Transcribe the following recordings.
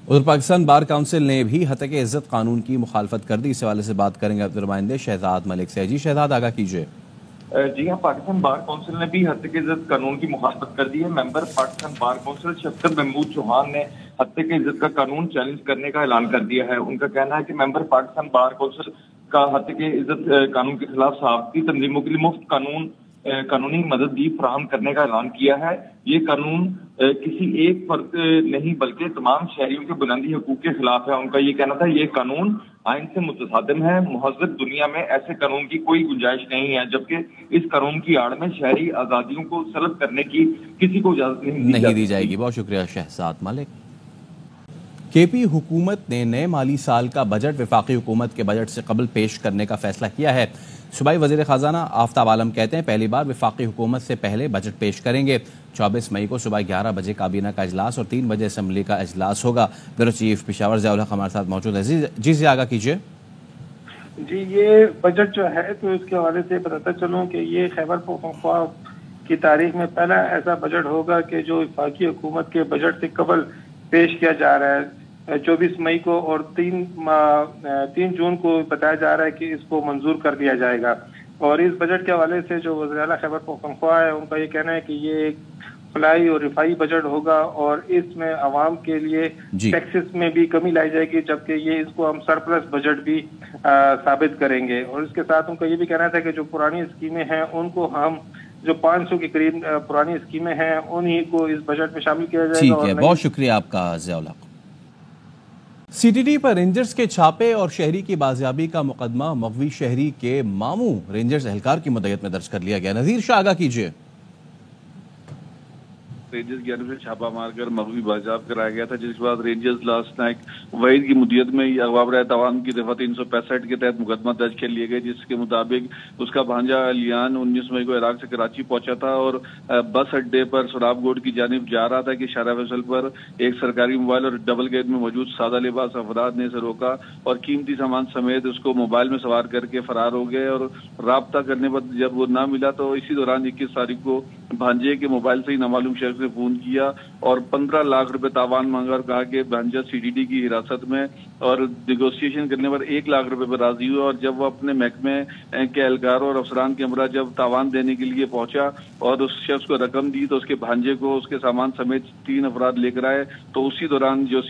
उधर Pakistan bar council ने भी हत्या के इज्जत कानून की मुखालफत कर दी। इस हवाले से बात करेंगे अपने नुमाइंदे शहजाद मलिक से। जी शहजाद, आगाह कीजिए। जी हाँ, पाकिस्तान बार काउंसिल ने भी हत्या के इज्जत कानून की मुखालफत कर दी है। मेंबर पाकिस्तान बार काउंसिल शफकत महमूद चौहान ने हत्या के इज्जत का कानून चैलेंज करने का ऐलान कर दिया है। उनका कहना है कि मेंबर पाकिस्तान बार काउंसिल का हत्या के इज्जत कानून के खिलाफ सहाफती तंजीमों के लिए मुफ्त कानूनी मदद भी फराहम करने का ऐलान किया है। ये कानून किसी एक फर्द नहीं बल्कि तमाम शहरियों के बुनियादी हकूक के खिलाफ है। उनका ये कहना था ये कानून आइन से मुतसादिम है। मुहज़्ज़ब दुनिया में ऐसे कानून की कोई गुंजाइश नहीं है, जबकि इस कानून की आड़ में शहरी आज़ादियों को सल्ब करने की किसी को इजाजत नहीं दी जाएगी। बहुत शुक्रिया शहजाद मलिक। केपी हुकूमत ने नए माली साल का बजट वफाकी हुकूमत के बजट से कबल पेश करने का फैसला किया है। सूबाई वज़ीर ख़जाना आफ्ताब आलम कहते हैं पहली बार वफाकी हुकूमत से पहले बजट पेश करेंगे। 24 मई को सुबह 11 बजे काबीना का इजलास और 3 बजे असम्बली का इजलास होगा। ब्यूरो चीफ पेशावर ज़ियाउल हक हमारे साथ मौजूद है। जी से आगाह कीजिए। जी, ये बजट जो है तो इसके हवाले से बताता चलूँ कि ये खैबर पख्तूनख्वा की तारीख में पहला ऐसा बजट होगा कि जो वफाकी हुकूमत के बजट से कबल पेश किया जा रहा है। 24 मई को और 3 जून को बताया जा रहा है कि इसको मंजूर कर दिया जाएगा। और इस बजट के हवाले से जो वज़ीर आला खैबर पख्तूनख्वा है उनका ये कहना है कि ये एक फलाई और रिफाई बजट होगा और इसमें आवाम के लिए टैक्सेस में भी कमी लाई जाएगी, जबकि ये इसको हम सरप्लस बजट भी साबित करेंगे। और इसके साथ उनका ये भी कहना था कि जो पुरानी स्कीमें हैं उनको हम जो 500 के करीब पुरानी स्कीमें हैं उन्हीं को इस बजट में शामिल किया जाएगा। ठीक है, बहुत शुक्रिया आपका ज़ियाउल हक। सीटीडी पर रेंजर्स के छापे और शहरी की बाजियाबी का मुकदमा मगवी शहरी के मामू रेंजर्स एहलकार की मुद्दत में दर्ज कर लिया गया। नज़ीर शाह, आगाह कीजिए। रेंजर्स की जानब से छापा मारकर मगवी बाजाब कराया गया था, जिसके बाद रेंजर्स लास्ट नाइक वहीद की मुद्दत में अगवा बराए तवान की दफा 365 के तहत मुकदमा दर्ज कर लिए गए, जिसके मुताबिक उसका भांजा अलियान 19 मई को इराक से कराची पहुंचा था और बस अड्डे पर सुराब गोड की जानिब जा रहा था कि शारा फैसल पर एक सरकारी मोबाइल और डबल गेट में मौजूद सादा लिबास अफराद ने इसे रोका और कीमती सामान समेत उसको मोबाइल में सवार करके फरार हो गए। और राब्ता करने पर जब वो ना मिला तो इसी दौरान 21 तारीख को भांजे के मोबाइल से ही नामालूम शख्स ने फोन किया और 15 लाख रुपए तावान मांगा और कहा कि भांजा सीडीडी की हिरासत में, और निगोशिएशन करने पर 1 लाख रुपए पर राजी हुआ। और जब वो अपने महकमे के एहलकारों और अफसरान के हमरा जब तावान देने के लिए पहुंचा और उस शख्स को रकम दी तो उसके भांजे को उसके सामान समेत 3 अफराद लेकर आए। तो उसी दौरान जो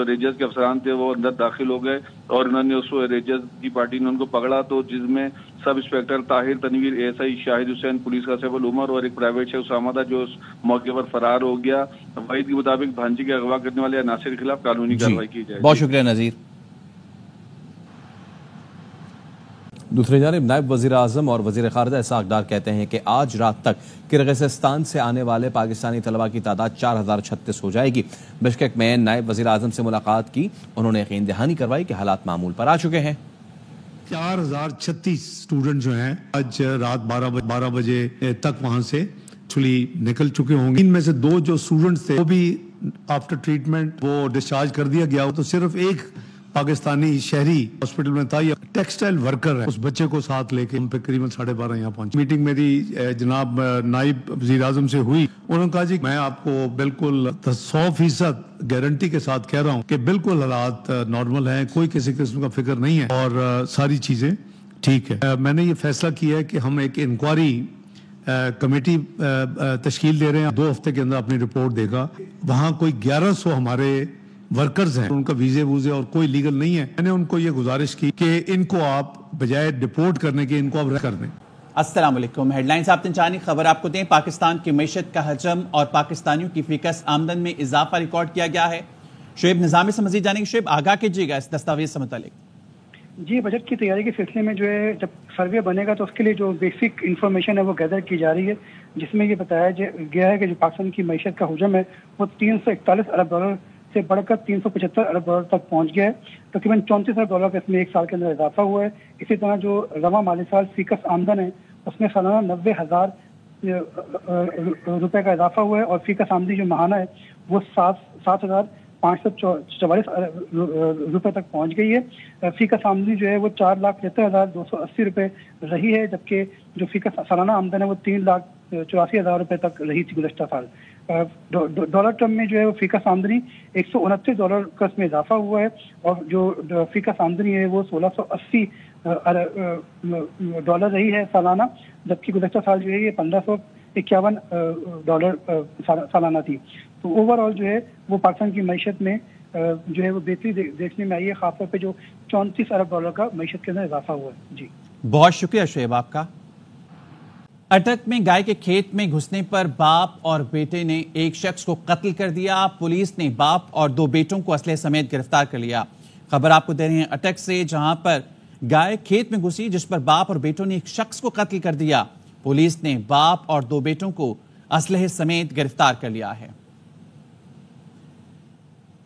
रेंजर्स के अफसरान थे वो अंदर दाखिल हो गए और उन्होंने उस रेंजर्स की पार्टी ने उनको पकड़ा, तो जिसमें sub inspector Tahir Tanveer, ASI Shahid Hussain, police का सैफुल उमर और एक प्राइवेट शख्स उसामा था जो उस मौके पर फरार हो गया। वहीद के मुताबिक भांजे के अगवा करने वाले अनासर के खिलाफ कानूनी कार्रवाई की जाए। बहुत शुक्रिया नजीर। दूसरी जानिब नायब वजीर आजम और वजीर खारजा इसहाक डार कहते हैं कि आज रात तक किर्गिस्तान से आने वाले पाकिस्तानी तलबा की तादाद 4036 हो जाएगी। बिश्केक में नायब वजीर आजम से मुलाकात की, उन्होंने यकीन दहानी करवाई कि हालात मामूल पर आ चुके हैं। 4036 स्टूडेंट जो हैं आज रात 12 बजे तक वहां से एक्चुअली निकल चुके होंगे। इनमें से 2 जो स्टूडेंट्स थे वो भी आफ्टर ट्रीटमेंट वो डिस्चार्ज कर दिया गया। तो सिर्फ एक पाकिस्तानी शहरी हॉस्पिटल में था, ये टेक्सटाइल वर्कर है। उस बच्चे को साथ लेके हम पे करीबन 12:30 यहाँ पहुंचे। मीटिंग मेरी जनाब नाइब वजीर आजम से हुई। उन्होंने कहा जी मैं आपको बिल्कुल 100% गारंटी के साथ कह रहा हूँ कि बिल्कुल हालात नॉर्मल हैं, कोई किसी किस्म का फिक्र नहीं है और सारी चीजें ठीक है। मैंने ये फैसला किया है कि हम एक इंक्वायरी कमेटी तश्कील दे रहे हैं, 2 हफ्ते के अंदर अपनी रिपोर्ट देगा। वहाँ कोई 1100 हमारे वर्कर्स हैं, उनका वीजे वूजे और कोई लीगल नहीं है। मैंने उनको ये गुजारिश की कि इनको आप बजाय डिपोर्ट करने के इनको आप रह कर दें। अस्सलाम वालेकुम। हेडलाइंस आप चाहनी खबर आपको दें। पाकिस्तान की मैशत का हजम और पाकिस्तानियों की फीकस आमदन में इजाफा रिकॉर्ड किया गया है। शुएब निजामी से मजीद जानेंगे। शुएब, आगाह कीजिएगा इस दस्तावेज से मुतालिक। जी, बजट की तैयारी के सिलसिले में जो है जब सर्वे बनेगा तो उसके लिए जो बेसिक इन्फॉर्मेशन है वो गैदर की जा रही है, जिसमें ये बताया गया है कि जो पाकिस्तान की मैशत का हजम है वो 341 अरब डॉलर से बढ़कर 375 अरब डॉलर तक पहुंच गया है। तकरीबन 34 अरब डॉलर का इसमें 1 साल के अंदर इजाफा हुआ है। इसी तरह जो रवा माली साल फीकस आमदन है उसमें सालाना 90,000 रुपए का इजाफा हुआ है और फीकस आमदनी जो महाना है वो 7,544 रुपए तक पहुंच गई है। फीकस आमदनी जो है वो 4,73,280 रुपए रही है, जबकि जो फीकस सालाना आमदन है वो 3,84,000 रुपए तक रही थी गुज़श्ता साल। डॉलर टर्म में जो है वो फीका आमदनी $129 का इसमें इजाफा हुआ है, और जो फीका आमदनी है वो $1680 रही है सालाना, जबकि गुज़श्ता साल जो है ये $1551 सालाना थी। तो ओवरऑल जो है वो पाकिस्तान की मईशत में जो है वो बेहतरी देखने में आई है, खासतौर पे जो $34 अरब का मईशत के अंदर इजाफा हुआ है। जी बहुत शुक्रिया शुएब आपका। अटक में गाय के खेत में घुसने पर बाप और बेटे ने एक शख्स को कत्ल कर दिया। पुलिस ने बाप और 2 बेटों को असलहे समेत गिरफ्तार कर लिया। खबर आपको दे रहे हैं अटक से, जहां पर गाय खेत में घुसी जिस पर बाप और बेटों ने एक शख्स को कत्ल कर दिया। पुलिस ने बाप और 2 बेटों को असलहे समेत गिरफ्तार कर लिया है।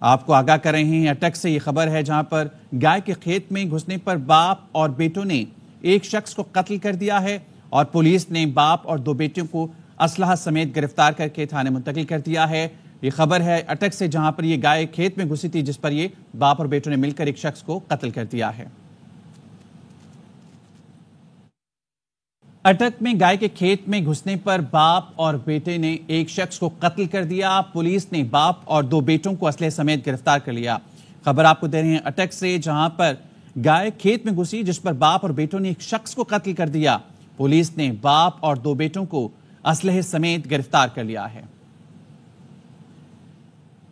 आपको आगाह कर रहे हैं अटक से ये खबर है, जहां पर गाय के खेत में घुसने पर बाप और बेटों ने एक शख्स को कत्ल कर दिया है और पुलिस ने बाप और 2 बेटियों को असलहा समेत गिरफ्तार करके थाने मुंतकिल कर दिया है। ये खबर है अटक से, जहां पर ये गाय खेत में घुसी थी जिस पर ये बाप और बेटों ने मिलकर एक शख्स को कत्ल कर दिया है। अटक में गाय के खेत में घुसने पर बाप और बेटे ने एक शख्स को कत्ल कर दिया। पुलिस ने बाप और 2 बेटों को असलहे समेत गिरफ्तार कर लिया। खबर आपको दे रहे हैं अटक से, जहां पर गाय खेत में घुसी जिस पर बाप और बेटों ने एक शख्स को कत्ल कर दिया। पुलिस ने बाप और 2 बेटों को असलहे समेत गिरफ्तार कर लिया है।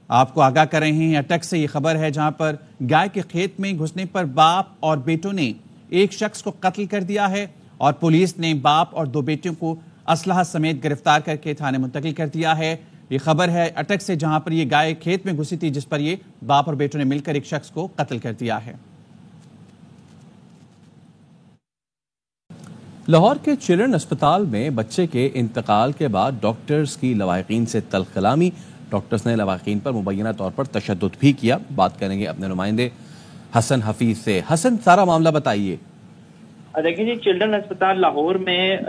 आपको आगाह कर रहे हैं अटक से ये खबर है, जहां पर गाय के खेत में घुसने पर बाप और बेटों ने एक शख्स को कत्ल कर दिया है और पुलिस ने बाप और 2 बेटियों को असलहा समेत गिरफ्तार करके थाने मुंतकिल कर दिया है। ये खबर है अटक से, जहां पर ये गाय खेत में घुसी थी जिस पर ये बाप और बेटों ने मिलकर एक शख्स को कत्ल कर दिया है। लाहौर के चिल्ड्रन अस्पताल में बच्चे के इंतकाल के बाद डॉक्टर्स की लवाहिकीन से तल्ख कलामी। डॉक्टर्स ने लवाहिकीन पर मुबैना तौर पर तशद्दुद भी किया। बात करेंगे अपने नुमाइंदे हसन हफीज से। हसन, सारा मामला बताइए। देखिए जी, चिल्ड्रन अस्पताल लाहौर में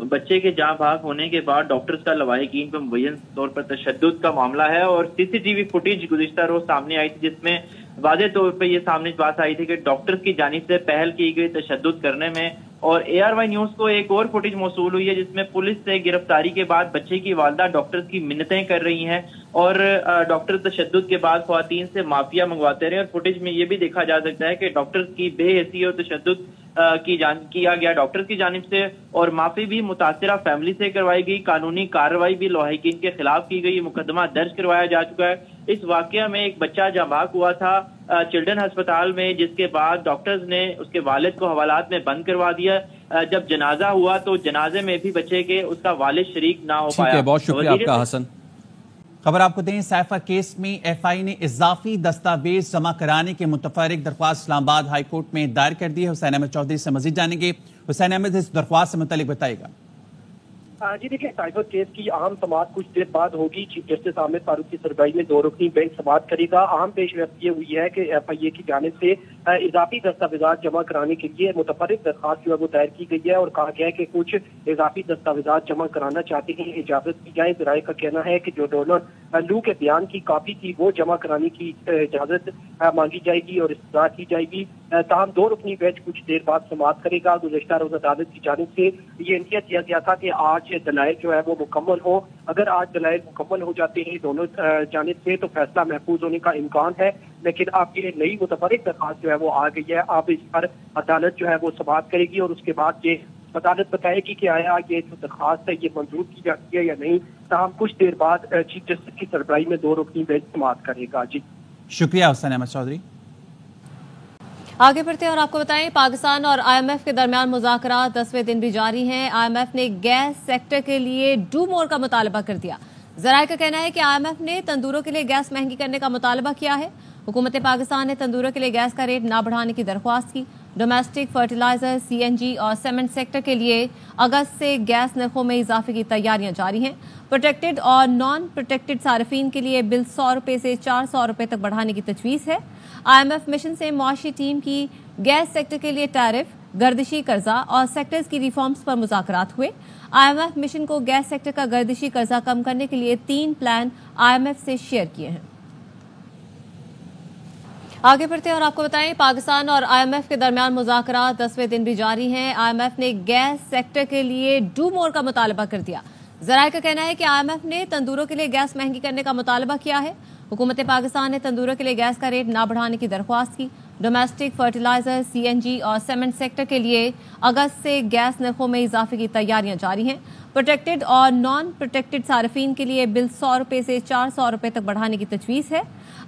बच्चे के जाँ भाग होने के बाद डॉक्टर्स का लवाहिकीन पर मुबैना तौर पर तशद्दुद का मामला है और सीसीटीवी फुटेज गुज़िश्ता रोज सामने आई थी, जिसमें वाज़ेह तौर पर यह सामने बात आई थी कि डॉक्टर्स की जानिब से पहल की गई तशद्दुद करने में। और ARY न्यूज को एक और फुटेज मौसूल हुई है जिसमें पुलिस से गिरफ्तारी के बाद बच्चे की वालदा डॉक्टर्स की मिन्नतें कर रही हैं और डॉक्टर तशद्दुद के बाद ख्वातीन से माफिया मंगवाते रहे। और फुटेज में ये भी देखा जा सकता है कि डॉक्टर्स की बेहसी और तशद्दुद किया गया डॉक्टर्स की जानिब से, और माफी भी मुतासिरा फैमिली से करवाई गई। कानूनी कार्रवाई भी लवाहिकीन के खिलाफ की गई। मुकदमा दर्ज करवाया जा चुका है। इस वाकया में एक बच्चा जाँ भाग हुआ था चिल्ड्रन अस्पताल में, जिसके बाद डॉक्टर्स ने उसके वालिद को हवालात में बंद करवा दिया। जब जनाजा हुआ तो जनाजे में भी बच्चे के उसका वालिद शरीक ना हो पाया। बहुत शुक्रिया आपका हसन। खबर आपको दें, साइफर केस में FI ने इजाफी दस्तावेज जमा कराने के मुतफर्रिक दरख्वास्त इस्लामाबाद हाई कोर्ट में दायर कर दी है। हुसैन अहमद चौधरी से मजीद जानेंगे। हुसैन अहमद, इस दरख्वास्त से मुतालिक बताएगा। जी देखिए, साइबर केस की अहम समाअत कुछ देर बाद होगी। चीफ जस्टिस आमिर फारूक की सरबराही में 2 रुकनी बेंच समाअत करेगा। अहम पेशरफ्त ये हुई है कि FIA की जानिब से इजाफी दस्तावेजात जमा कराने के लिए मुतफर्रिक दरख्वास्त जो है वो दायर की गई है और कहा गया है कि कुछ इजाफी दस्तावेजात जमा कराना चाहते हैं, इजाजत की जाए। ज़राए का कहना है कि जो डोनर लू के बयान की कापी थी वो जमा कराने की इजाजत मांगी जाएगी और इस्तदा की जाएगी। ताहम 2 रुकनी बेंच कुछ देर बाद समाअत करेगा। गुज़श्ता रोज अदालत की जानिब से ये इंतज़ार किया गया था कि आज दलाइल जो है वो मुकम्मल हो। अगर आज दलाइल मुकम्मल हो जाते हैं दोनों जानिब से तो फैसला महफूज होने का इम्कान है, लेकिन अब ये नई मुतफर्रिक दरख्वास्त जो है वो आ गई है। अब इस पर अदालत जो है वो समाअत करेगी और उसके बाद ये अदालत बताएगी कि आया ये जो दरख्वास्त है ये मंजूर की जाती है या नहीं। ताहम कुछ देर बाद चीफ जस्टिस की सरबराही में 2 रुकनी बेंच समाअत करेगा। जी शुक्रिया हुसैन अहमद चौधरी। आगे बढ़ते हैं और आपको बताएं, पाकिस्तान और IMF के दरमियान मुज़ाकरात 10वें दिन भी जारी हैं। IMF ने गैस सेक्टर के लिए डू मोर का मुतालबा कर दिया। ज़राए का कहना है कि IMF ने तंदूरों के लिए गैस महंगी करने का मुतालबा किया है। हुकूमत पाकिस्तान ने तंदूरों के लिए गैस का रेट ना बढ़ाने की दरख्वास्त की। डोमेस्टिक फर्टिलाइजर, CNG और सीमेंट सेक्टर के लिए अगस्त से गैस नरखों में इजाफे की तैयारियां जारी हैं। प्रोटेक्टेड और नॉन प्रोटेक्टेड सार्फिन के लिए बिल 100 रुपये से 400 रुपये तक बढ़ाने की तजवीज़ है। IMF मिशन से मुआशी टीम की गैस सेक्टर के लिए टैरिफ, गर्दिशी कर्जा और सेक्टर्स की रिफॉर्म्स पर मुज़ाकरात हुए। IMF मिशन को गैस सेक्टर का गर्दिशी कर्जा कम करने के लिए 3 प्लान IMF से शेयर किए हैं। आगे बढ़ते हैं और आपको बताएं, पाकिस्तान और IMF के दरमियान मुज़ाकरात 10वें दिन भी जारी हैं। IMF ने गैस सेक्टर के लिए डू मोर का मुतालबा कर दिया। ذرائع کا کہنا ہے کہ IMF نے تندوروں کے لیے گیس مہنگی کرنے کا مطالبہ کیا ہے. حکومت پاکستان نے تندوروں کے لیے گیس کا ریٹ نہ بڑھانے کی درخواست کی. ڈومیسٹک فرٹیلائزر CNG اور سیمنٹ سیکٹر کے لیے اگست سے گیس نرخوں میں اضافے کی تیاریاں جاری ہیں. پروٹیکٹڈ اور نان پروٹیکٹڈ صارفین کے لیے بل 100 روپے سے 400 روپے تک بڑھانے کی تجویز ہے.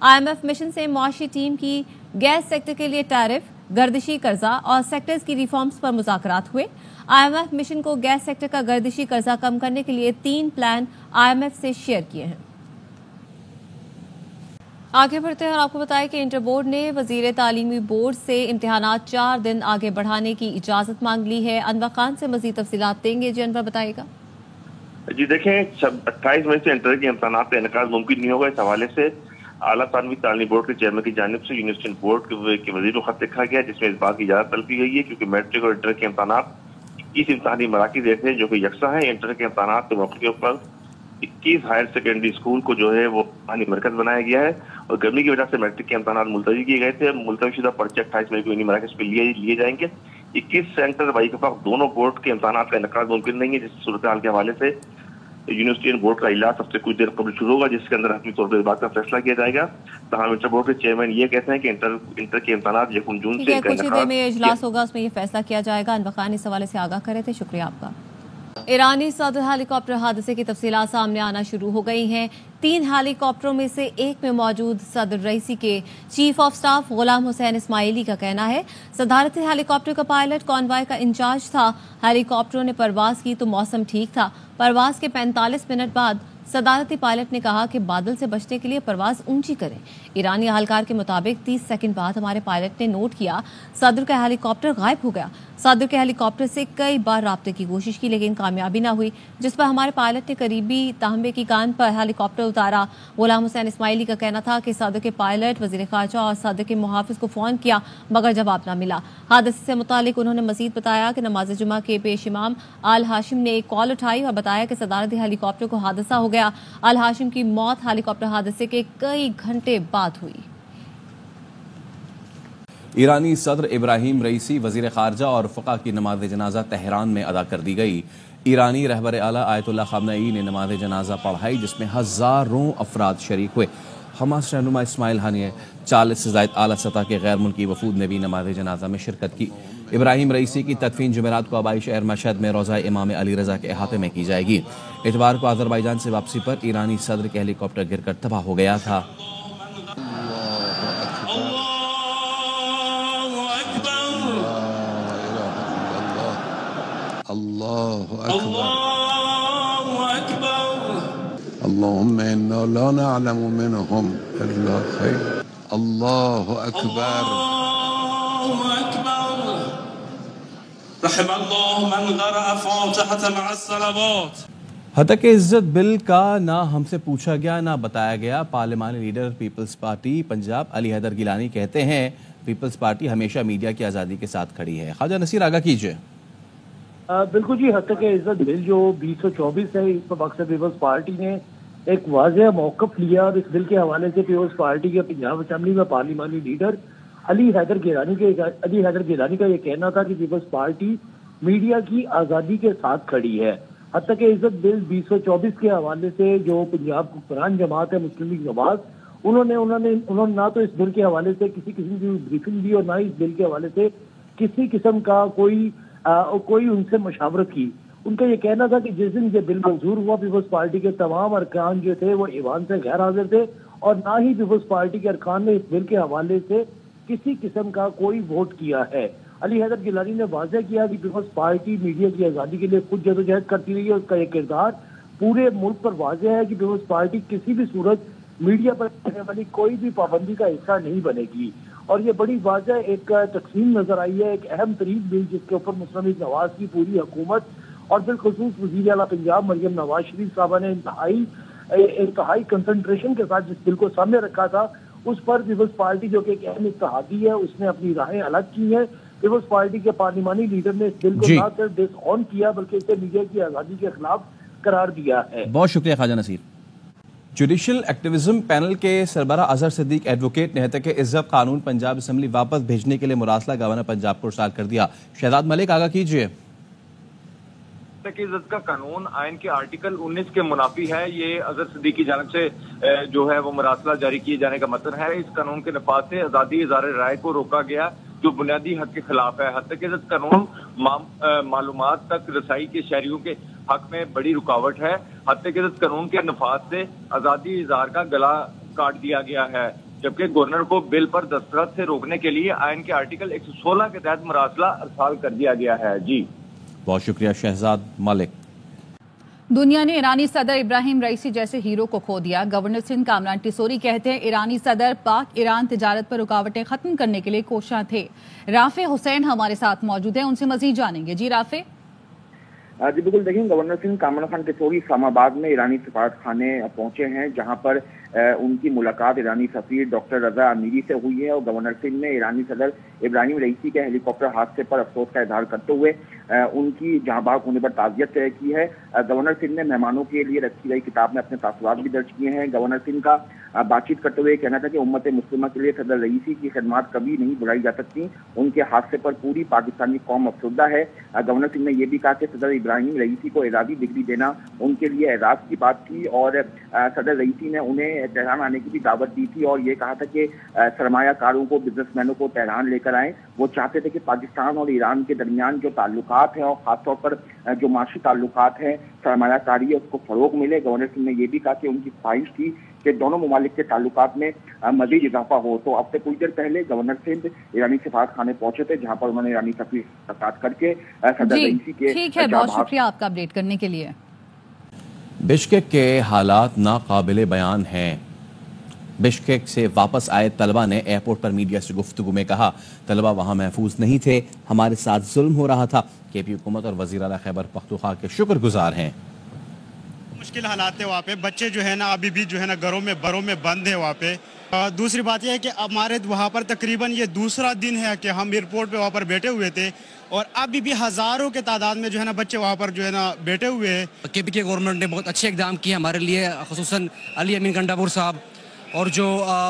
IMF مشن سے معاشی ٹیم کی گیس سیکٹر کے لیے ٹیرف، گردشی قرضہ اور سیکٹرز کی ریفارمز پر مذاکرات ہوئے. IMF مشن کو گیس سیکٹر کا گردشی قرضہ کم کرنے کے لیے 3 پلان IMF سے شیئر کیے ہیں. آگے بڑھتے ہیں اور آپ کو بتائیں کہ انٹر بورڈ نے وزیر تعلیمی بورڈ سے امتحانات 4 دن آگے بڑھانے کی اجازت مانگ لی ہے. انور خان سے مزید تفصیلات دیں گے. جی انور بتائے گا. جی دیکھیں 28 مئی سے انٹر کے امتحانات کا انعقاد ممکن نہیں ہوگا. اس حوالے سے اعلیٰ ثانوی تعلیمی بورڈ کے چیئرمین کی جانب سے یونیورسٹی بورڈ کے وزیر کو خط لکھا گیا جس میں اس بات کی اجازت طلب کی گئی ہے کیونکہ میٹرک اور انٹر کے امتحانات 21 امتحانی مراکز ایسے ہیں جو کہ یکساں ہیں. انٹر کے امتحانات کے موقع کے اوپر 21 ہائر سیکنڈری اسکول کو جو ہے وہ امتحانی مرکز بنایا گیا ہے اور گرمی کی وجہ سے میٹرک کے امتحانات ملتوی کیے گئے تھے. ملتوی شدہ پرچے 28 مئی کو انہیں مراکز پہ لیے جائیں گے. 21 سینٹر بائی اتفاق دونوں بورڈ کے امتحانات کا انعقاد ممکن نہیں ہے جس صورتحال کے حوالے سے یونیورسٹی بورڈ کا اجلاس اب سے کچھ دیر قبل شروع ہوگا جس کے اندر حتمی طور پر اس بات کا فیصلہ کیا جائے گا. تاہم انٹر بورڈ کے چیئرمین یہ کہتے ہیں کہ انٹر کے امتحانات 1 جون سے کچھ دیر میں اجلاس ہوگا اس میں یہ فیصلہ کیا جائے گا. انور خان اس حوالے سے آگاہ کرے تھے. شکریہ آپ کا. ایرانی صدر ہیلی کاپٹر حادثے کی تفصیلات سامنے آنا شروع ہو گئی ہیں. 3 ہیلی کاپٹروں میں سے ایک میں موجود صدر رئیسی کے چیف آف سٹاف غلام حسین اسماعیلی کا کہنا ہے صدارتی ہیلی کاپٹر کا پائلٹ کانوائے کا انچارج تھا. ہیلی کاپٹروں نے پرواز کی تو موسم ٹھیک تھا. پرواز کے 45 منٹ بعد صدارتی پائلٹ نے کہا کہ بادل سے بچنے کے لیے پرواز اونچی کریں. ایرانی اہلکار کے مطابق 30 سیکنڈ بعد ہمارے پائلٹ نے نوٹ کیا صدر کا ہیلی کاپٹر غائب ہو گیا. صدر کے ہیلی کاپٹر سے کئی بار رابطے کی کوشش کی لیکن کامیابی نہ ہوئی جس پر ہمارے پائلٹ نے قریبی تانبے کی کان پر ہیلی کاپٹر اتارا. غلام حسین اسماعیلی کا کہنا تھا کہ صدر کے پائلٹ وزیر خارجہ اور صدر کے محافظ کو فون کیا مگر جواب نہ ملا. حادثے سے متعلق انہوں نے مزید بتایا کہ نماز جمعہ کے پیش امام آل ہاشم نے ایک کال اٹھائی اور بتایا کہ صدارتی ہیلی کاپٹر کو حادثہ ہو گیا. آل ہاشم کی موت ہیلی کاپٹر حادثے کے کئی گھنٹے بعد ہوئی. ایرانی صدر ابراہیم رئیسی وزیر خارجہ اور فقہ کی نماز جنازہ تہران میں ادا کر دی گئی. ایرانی رہبر اعلیٰ آیت اللہ خامنئی نے نماز جنازہ پڑھائی جس میں ہزاروں افراد شریک ہوئے. حماس رہنما اسماعیل ہانیہ 40 سے زائد اعلیٰ سطح کے غیر ملکی وفود نے بھی نماز جنازہ میں شرکت کی. ابراہیم رئیسی کی تدفین جمعرات کو آبائی شہر مشہد میں روضہ امام علی رضا کے احاطے میں کی جائے گی. اتوار کو آذربائیجان سے واپسی پر ایرانی صدر کے ہیلی کاپٹر گر کر تباہ ہو گیا تھا. اللہ اکبر اللہم انا لا نعلم منہم الا خیر. اللہ اکبر رحم اللہ من قرأ فاتحة مع الصلوات. حتیٰ کہ عزت بل کا نہ ہم سے پوچھا گیا نہ بتایا گیا. پارلیمانی لیڈر پیپلز پارٹی پنجاب علی حیدر گیلانی کہتے ہیں پیپلز پارٹی ہمیشہ میڈیا کی آزادی کے ساتھ کھڑی ہے. خواجہ نصیر آگاہ کیجئے. بالکل جی. حتیٰ کہ عزت بل جو 2024 ہے اس پر مقصد پیپلز پارٹی نے ایک واضح موقف لیا اور اس بل کے حوالے سے پیپلز پارٹی کے پنجاب اسمبلی میں پارلیمانی لیڈر علی حیدر گیلانی کا یہ کہنا تھا کہ پیپلز پارٹی میڈیا کی آزادی کے ساتھ کھڑی ہے. حتیٰ کہ عزت بل 2024 کے حوالے سے جو پنجاب حکمران جماعت ہے مسلم لیگ نواز انہوں نے نہ تو اس بل کے حوالے سے کسی قسم کی بریفنگ دی اور نہ اس بل کے حوالے سے کسی قسم کا کوئی ان سے مشاورت کی. ان کا یہ کہنا تھا کہ جس دن یہ بل منظور ہوا پیپلز پارٹی کے تمام ارکان جو تھے وہ ایوان سے غیر حاضر تھے اور نہ ہی پیپلز پارٹی کے ارکان نے اس بل کے حوالے سے کسی قسم کا کوئی ووٹ کیا ہے. علی حیدر گیلانی نے واضح کیا کہ پیپلز پارٹی میڈیا کی آزادی کے لیے خود جدوجہد کرتی رہی ہے. اس کا یہ کردار پورے ملک پر واضح ہے کہ پیپلز پارٹی کسی بھی صورت میڈیا پر رہنے والی کوئی بھی پابندی کا حصہ نہیں بنے گی. اور یہ بڑی واضح ایک تقسیم نظر آئی ہے, ایک اہم ترین بل جس کے اوپر مسلم لیگ نواز کی پوری حکومت اور بالخصوص وزیر اعلیٰ پنجاب مریم نواز شریف صاحبہ نے انتہائی کنسنٹریشن کے ساتھ جس بل کو سامنے رکھا تھا اس پر پیپلز پارٹی جو کہ ایک اہم اتحادی ہے اس نے اپنی راہیں الگ کی ہیں. پیپلز پارٹی کے پارلیمانی لیڈر نے اس بل کو نہ صرف ڈس آن کیا بلکہ اسے میڈیا کی آزادی کے خلاف قرار دیا ہے. بہت شکریہ خواجہ نصیر. جوڈیشل ایکٹیویزم پینل کے سربراہ اظہر صدیق ایڈوکیٹ نے حتیٰ کہ عزت قانون پنجاب اسمبلی واپس بھیجنے کے لیے مراسلہ گورنر پنجاب کو ارسال کر دیا. شہزاد ملک آگاہ کیجیے. तक इज्जत का कानून आइन के आर्टिकल 19 के मुनाफी है। ये अजहर सिद्दीकी की जानिब से जो है वो मरासला जारी किए जाने का मतलब है। इस कानून के नफाज से आज़ादी इज़हार राय को रोका गया जो बुनियादी हक के खिलाफ है। हद तक इज्जत कानून मालूमात तक रसाई के शहरियों के हक में बड़ी रुकावट है। हद तक इज्जत कानून के नफाज से आज़ादी इज़हार का गला काट दिया गया है, जबकि गवर्नर को बिल पर दस्तखत से रोकने के लिए आइन के आर्टिकल 116 के तहत मरासला अरसाल कर दिया गया है। जी बहुत शुक्रिया शहजाद मलिक। दुनिया ने ईरानी सदर इब्राहिम रईसी जैसे हीरो को खो दिया। गवर्नर सिंध कामरान टिसोरी कहते हैं ईरानी सदर पाक ईरान तिजारत पर रुकावटें खत्म करने के लिए कोशां थे। राफे हुसैन हमारे साथ मौजूद हैं, उनसे मजीद जानेंगे। जी राफे। जी बिल्कुल, देखिए गवर्नर सिंह कामरान खान टिसोरी इस्लामाबाद में ईरानी सफारत खाने पहुंचे हैं, जहां पर उनकी मुलाकात ईरानी सफीर डॉक्टर रजा अमीरी से हुई है और गवर्नर सिंह ने ईरानी सदर इब्राहिम रईसी के हेलीकॉप्टर हादसे पर अफसोस का इजहार करते हुए उनकी जहां बाग होने पर ताज़ियत की है। गवर्नर सिंह ने मेहमानों के लिए रखी गई किताब में अपने तासुरात भी दर्ज किए हैं। गवर्नर सिंह का बातचीत करते हुए कहना था कि उम्मत मुस्लिमा के लिए सदर रईसी की खिदमत कभी नहीं भुलाई जा सकती। उनके हादसे पर पूरी पाकिस्तानी कौम अफसरदा है। गवर्नर सिंह ने यह भी कहा कि सदर इब्राहिम रईसी को एजाज़ी डिग्री देना उनके लिए एजाज़ की बात थी और सदर रईसी ने उन्हें तेहरान आने की भी दावत दी थी और ये कहा था कि सरमायाकारों को, बिजनेसमैनों को तेहरान लेकर आए। वो चाहते थे कि पाकिस्तान और ईरान के दरमियान जो ताल्लुकात हैं और खासतौर पर जो माशी ताल्लुकात हैं, सरमायाकारी है, उसको फरोग मिले। गवर्नर सिंह ने यह भी कहा कि उनकी ख्वाहिश थी कि दोनों मुमालिक के ताल्लुकात में मजीद इजाफा हो। तो अब से कुछ देर पहले गवर्नर सिंध ईरानी सफारत खाने पहुंचे थे, जहां पर उन्होंने ईरानी सफीर से मुलाकात करके सदर रईसी के। ठीक है, बहुत शुक्रिया आपका अपडेट करने के लिए। बिश्केक के हालात नाकाबिले बयान हैं। बिश्केक से वापस आए तलबा ने एयरपोर्ट पर मीडिया से गुफ्तगू में कहा, तलबा वहां महफूज नहीं थे, हमारे साथ जुल्म हो रहा था। केपी हुकूमत और वज़ीर आला खैबर पख्तूनख्वा के शुक्रगुजार हैं। मुश्किल हालात है वहाँ पे, बच्चे जो है ना अभी भी जो है ना घरों में बंद है वहाँ पे। दूसरी बात यह है कि हमारे वहाँ पर तकरीबन ये दूसरा दिन है कि हम एयरपोर्ट पे वहाँ पर बैठे हुए थे और अभी भी हज़ारों के तादाद में जो है ना बच्चे वहाँ पर जो है ना बैठे हुए हैं। केपी के गवर्नमेंट ने बहुत अच्छे इक़दाम किए हमारे लिए, खुसूसन अली अमीन गंडापुर साहब। और जो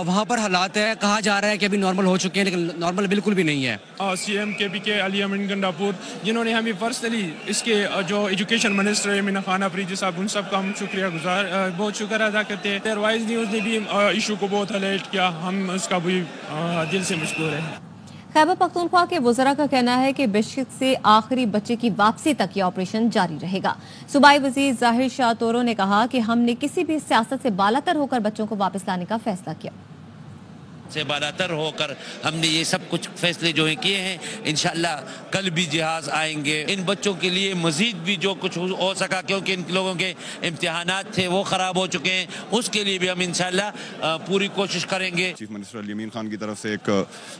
वहाँ पर हालात है, कहा जा रहा है कि अभी नॉर्मल हो चुके हैं, लेकिन नॉर्मल बिल्कुल भी नहीं है। सीएम केपी के अली अमीन गंडापुर जिन्होंने हमें पर्सनली इसके जो एजुकेशन मिनिस्टर अमीना खान अफरीदी साहब, उन सब का हम बहुत शुक्र अदा करते हैं। वाइज न्यूज़ ने भी इशू को बहुत हाईलाइट किया, हम उसका भी दिल से मशकूर हैं। खैबर पख्तूनख्वा के वज़रा का कहना है कि बिश्केक से आखिरी बच्चे की वापसी तक यह ऑपरेशन जारी रहेगा। सूबाई वज़ीर ज़ाहिर शाह तोरो ने कहा कि हमने किसी भी सियासत से बालातर होकर बच्चों को वापस लाने का फैसला किया। से बालातर होकर हमने ये सब कुछ फैसले जो है किए हैं। इंशाअल्लाह कल भी जहाज आएंगे। इन बच्चों के लिए मजीद भी जो कुछ हो सका, क्योंकि इन लोगों के इम्तिहानात थे वो ख़राब हो चुके हैं, उसके लिए भी हम इंशाअल्लाह पूरी कोशिश करेंगे। चीफ मिनिस्टर अली अमीन खान की तरफ से एक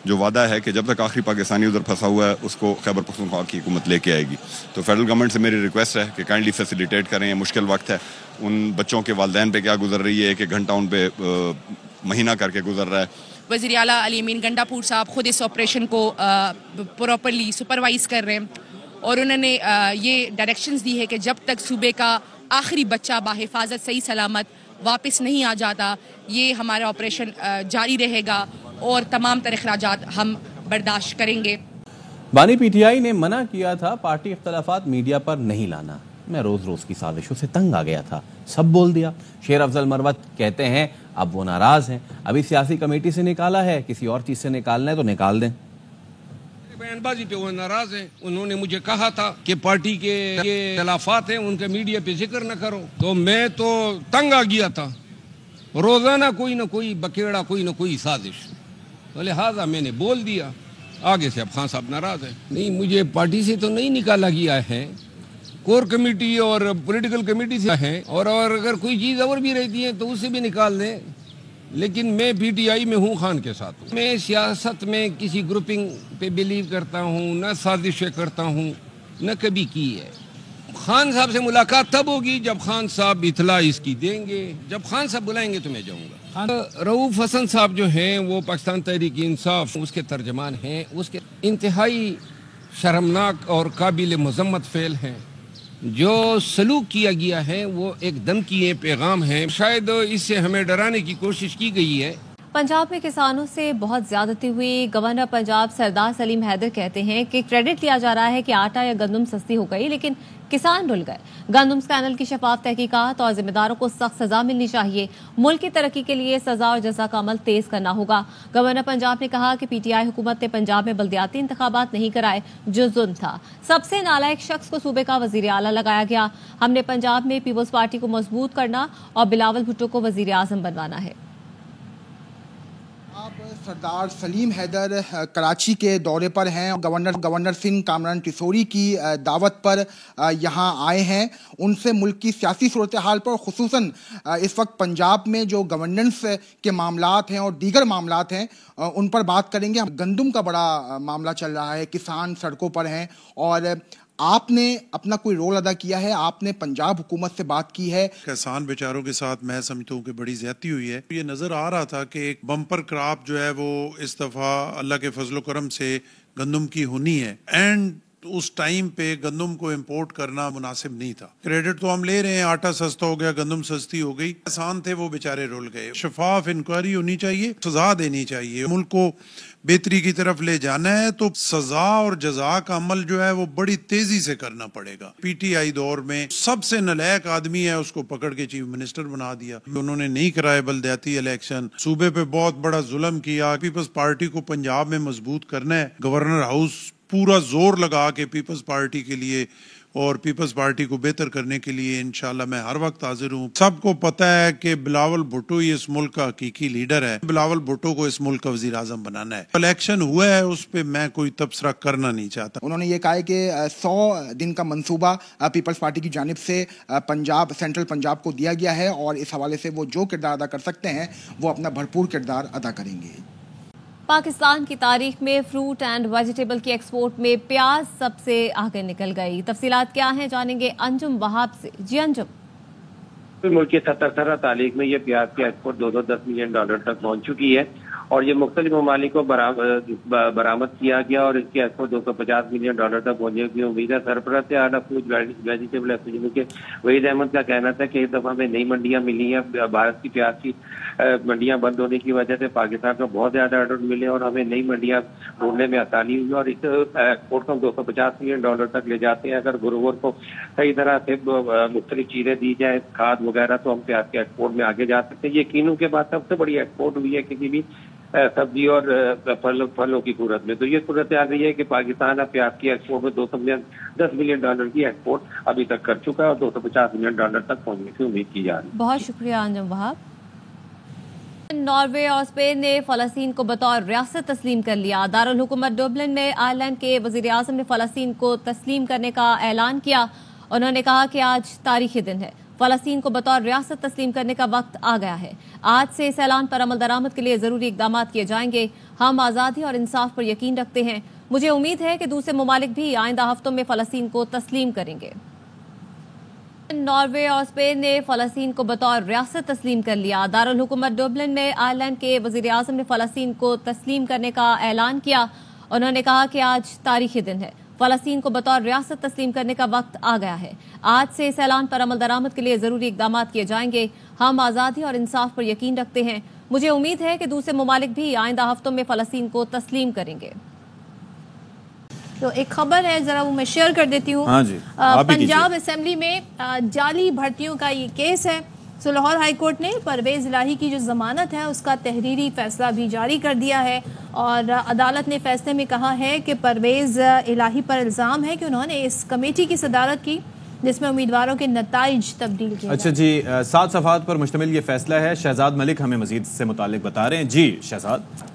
जो वादा है कि जब तक आखिरी पाकिस्तानी उधर फंसा हुआ है उसको खैबर पख्तूनख्वा की हुकूमत लेके आएगी। तो फेडरल गवर्नमेंट से मेरी रिक्वेस्ट है कि काइंडली फैसिलिटेट करें। ये मुश्किल वक्त है, उन बच्चों के वालिदैन पे क्या गुजर रही है, एक घंटा उन पे महीना करके गुजर रहा है। वज़ीर आला अली अमीन गंडापुर साहब खुद इस ऑपरेशन को प्रॉपरली सुपरवाइज कर रहे हैं और उन्होंने ये डायरेक्शंस दी है कि जब तक सूबे का आखिरी बच्चा बाहिफाजत सही सलामत वापस नहीं आ जाता, ये हमारा ऑपरेशन जारी रहेगा और तमाम तरह अखराजात हम बर्दाश्त करेंगे। बानी पीटीआई ने मना किया था पार्टी इख्तलाफात मीडिया पर नहीं लाना। मैं रोज रोज की साजिशों से तंग आ गया था, सब बोल दिया। शेर अफजल मरवत कहते हैं अब वो नाराज हैं, अभी सियासी कमेटी से निकाला है, किसी और चीज से निकालना है तो निकाल दें। बयानबाजी पे वो नाराज हैं। उन्होंने मुझे कहा था कि पार्टी के ये इख्तलाफात हैं उनके मीडिया पे जिक्र न करो, तो मैं तो तंग आ गया था। रोजाना कोई ना कोई बकेड़ा, कोई ना कोई साजिश, तो लिहाजा मैंने बोल दिया। आगे से अब खान साहब नाराज है। नहीं, मुझे पार्टी से तो नहीं निकाला गया है, कोर कमेटी और पॉलिटिकल कमेटी से है, और अगर कोई चीज़ और भी रहती है तो उसे भी निकाल दें, लेकिन मैं पीटीआई में हूँ, खान के साथ हूँ। मैं सियासत में किसी ग्रुपिंग पे बिलीव करता हूँ, न साजिशें करता हूँ, न कभी की है। खान साहब से मुलाकात तब होगी जब खान साहब इतला इसकी देंगे, जब खान साहब बुलाएंगे तो मैं जाऊँगा। रऊफ हसन साहब जो हैं वो पाकिस्तान तहरीक इंसाफ उसके तर्जमान हैं, उसके इंतहाई शर्मनाक और काबिल मजम्मत फेल हैं। जो सलूक किया गया है वो एक धमकी है, पैगाम है। शायद इससे हमें डराने की कोशिश की गई है। पंजाब में किसानों से बहुत ज्यादती हुई। गवर्नर पंजाब सरदार सलीम हैदर कहते हैं कि क्रेडिट लिया जा रहा है कि आटा या गंदम सस्ती हो गई, लेकिन किसान रुल गए। गंदम स्कैंडल की शफाफ तहकीकात और जिम्मेदारों को सख्त सजा मिलनी चाहिए। मुल्क की तरक्की के लिए सजा और जजा का अमल तेज करना होगा। गवर्नर पंजाब ने कहा कि पीटीआई हुकूमत ने पंजाब में बल्दियाती इंतखाबात नहीं कराए, जो जुल्म था। सबसे नालायक शख्स को सूबे का वजीर आला लगाया गया। हमने पंजाब में पीपल्स पार्टी को मजबूत करना और बिलावल भुट्टो को वजीर आजम बनवाना है। सरदार सलीम हैदर कराची के दौरे पर हैं। गवर्नर सिंह कामरान टिसोरी की दावत पर यहां आए हैं। उनसे मुल्क की सियासी सूरत हाल पर, खुसूसन इस वक्त पंजाब में जो गवर्नेंस के मामलात हैं और दीगर मामलात हैं, उन पर बात करेंगे। गंदम का बड़ा मामला चल रहा है, किसान सड़कों पर हैं और आपने अपना कोई रोल अदा किया है। आपने पंजाब हुकूमत से बात की है। किसान बेचारों के साथ मैं समझता हूँ कि बड़ी ज्यादती हुई है। ये नजर आ रहा था कि एक बम्पर क्रॉप जो है वो इस दफा अल्लाह के फजलो करम से गंदम की होनी है, एंड उस टाइम पे गंदम को इंपोर्ट करना मुनासिब नहीं था। क्रेडिट तो हम ले रहे हैं, आटा सस्ता हो गया, गंदम सस्ती हो गई। किसान थे वो बेचारे रुल गए। शफाफ इंक्वायरी होनी चाहिए, सजा देनी चाहिए। मुल्क को बेहतरी की तरफ ले जाना है तो सजा और जजा का अमल जो है वो बड़ी तेजी से करना पड़ेगा। पीटीआई दौर में सबसे नालायक आदमी है, उसको पकड़ के चीफ मिनिस्टर बना दिया। उन्होंने नहीं कराए बल्दियाती इलेक्शन, सूबे पे बहुत बड़ा जुल्म किया। पीपल्स पार्टी को पंजाब में मजबूत करना है। गवर्नर हाउस पूरा जोर लगा के पीपल्स पार्टी के लिए और पीपल्स पार्टी को बेहतर करने के लिए इंशाल्लाह मैं हर वक्त हाजिर हूँ। सबको पता है कि बिलावल भुट्टो ही इस मुल्क का हकीकी लीडर है। बिलावल भुट्टो को इस मुल्क का वजीर आजम बनाना है। इलेक्शन हुआ है, उस पर मैं कोई तबसरा करना नहीं चाहता। उन्होंने ये कहा है कि 100 दिन का मंसूबा पीपल्स पार्टी की जानिब से पंजाब, सेंट्रल पंजाब को दिया गया है और इस हवाले से वो जो किरदार अदा कर सकते हैं वो अपना भरपूर किरदार अदा करेंगे। पाकिस्तान की तारीख में फ्रूट एंड वेजिटेबल की एक्सपोर्ट में प्याज सबसे आगे निकल गई। तफसीलात क्या हैं, जानेंगे अंजुम वहाब से। जी अंजुम। मुल्क की 77 तारीख में ये प्याज की एक्सपोर्ट 210 मिलियन डॉलर तक पहुंच चुकी है और ये मुख्तलिफ ममालिक को बरामद किया गया और इसकी एक्सपोर्ट 250 मिलियन डॉलर तक पहुंचने की उम्मीद है। सरपरस्त आला फूड वेजिटेबल एसोसिएशन के वहीद अहमद का कहना था कि इस दफा में नई मंडियां मिली हैं। भारत की प्याज की मंडियां बंद होने की वजह से पाकिस्तान को बहुत ज्यादा ऑर्डर मिले और हमें नई मंडियां ढूंढने में आसानी हुई और इस एक्सपोर्ट को हम 250 मिलियन डॉलर तक ले जाते हैं। अगर गुरुवार को सही तरह से मुख्तलिफ चीजें दी जाए, खाद वगैरह, तो हम प्याज के एक्सपोर्ट में आगे जा सकते हैं। ये कीनू के बाद सबसे बड़ी एक्सपोर्ट हुई है किसी भी सब्जी और फलों की सूरत में। तो ये सूरत आ रही है कि पाकिस्तान अब प्याज की एक्सपोर्ट में 210 मिलियन डॉलर की एक्सपोर्ट अभी तक कर चुका है और 250 मिलियन डॉलर तक पहुंचने की उम्मीद की जा रही है। बहुत शुक्रिया अंजुम वहाब। नॉर्वे और स्पेन ने फलस्तीन को बतौर रियासत तस्लीम कर लिया। दारुल हुकूमत डुबलिन में आयरलैंड के वजीर आजम ने फलस्तीन को तस्लीम करने का ऐलान किया। उन्होंने कहा कि आज तारीखी दिन है, फलस्तीन को बतौर रियासत तस्लीम करने का वक्त आ गया है। आज से इस ऐलान पर अमल दरामद के लिए जरूरी इकदाम किए जाएंगे। हम आज़ादी और इंसाफ पर यकीन रखते हैं। मुझे उम्मीद है कि दूसरे ममालिक भी आइंदा हफ्तों में फलस्तीन को तस्लीम करेंगे। नॉर्वे और स्पेन ने फलस्तीन को बतौर रियासत तस्लीम कर लिया। दारुल हुकूमत डुबलिन में आयरलैंड के वजीर आजम ने फलस्तीन को तस्लीम करने का ऐलान किया। उन्होंने कहा कि आज तारीखी दिन है, फलस्तीन को बतौर रियासत तस्लीम करने का वक्त आ गया है। आज से इस ऐलान पर अमल दरामद के लिए जरूरी इकदाम किए जाएंगे। हम आज़ादी और इंसाफ पर यकीन रखते हैं। मुझे उम्मीद है कि दूसरे ममालिक भी आइंदा हफ्तों में फलस्तीन को तस्लीम करेंगे। तो एक खबर है, जरा वो मैं शेयर कर देती हूँ। हाँ जी, पंजाब असेंबली में जाली भर्तियों का ये केस है। सो लाहौर हाई कोर्ट ने परवेज इलाही की जो जमानत है उसका तहरीरी फैसला भी जारी कर दिया है और अदालत ने फैसले में कहा है कि परवेज इलाही पर इल्ज़ाम है कि उन्होंने इस कमेटी की सदारत की जिसमें उम्मीदवारों के नताइज तब्दील किए। अच्छा जी, 7 सफ़ात पर मुश्तमिल ये फैसला है। शहजाद मलिक हमें मजीद से मुतालिक बता रहे हैं। जी शहजाद।